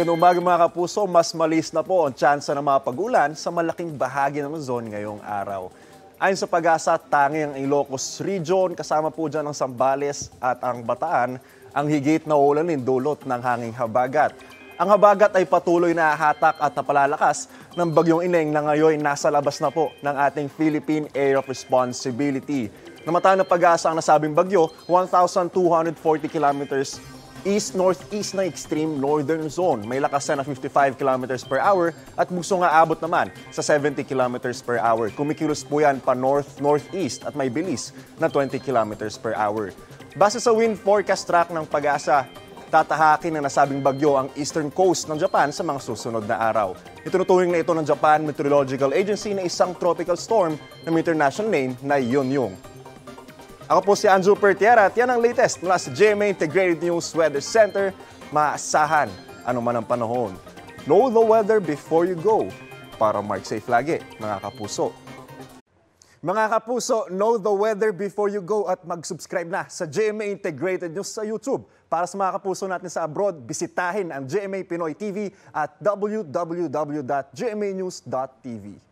Magandang umaga mga kapuso, mas malis na po ang tsansa ng mga pag-ulan sa malaking bahagi ng Luzon ngayong araw. Ayon sa Pag-asa, tanging ang Ilocos Region, kasama po dyan ang Zambales at ang Bataan, ang higit na ulanin dulot ng hanging habagat. Ang habagat ay patuloy na hatak at napalalakas ng bagyong Ineng na ngayon nasa labas na po ng ating Philippine Area of Responsibility. Namataan ng Pag-asa ang nasabing bagyo, 1,240 kilometers east-northeast na extreme northern zone. May lakas na 55 kilometers per hour at bugso nga abot naman sa 70 kilometers per hour. Kumikilos po yan pa north-northeast at may bilis na 20 kilometers per hour. Base sa wind forecast track ng Pag-asa, tatahakin ng nasabing bagyo ang eastern coast ng Japan sa mga susunod na araw. Itinuturing na ito ng Japan Meteorological Agency na isang tropical storm na may international name na Yonyong. Ako po si Andrew Pertiera at yan ang latest mula sa GMA Integrated News Weather Center. Maasahan anuman ang panahon. Know the weather before you go para mark safe lagi, mga kapuso. Mga kapuso, know the weather before you go at mag-subscribe na sa GMA Integrated News sa YouTube. Para sa mga kapuso natin sa abroad, bisitahin ang GMA Pinoy TV at www.gmanews.tv.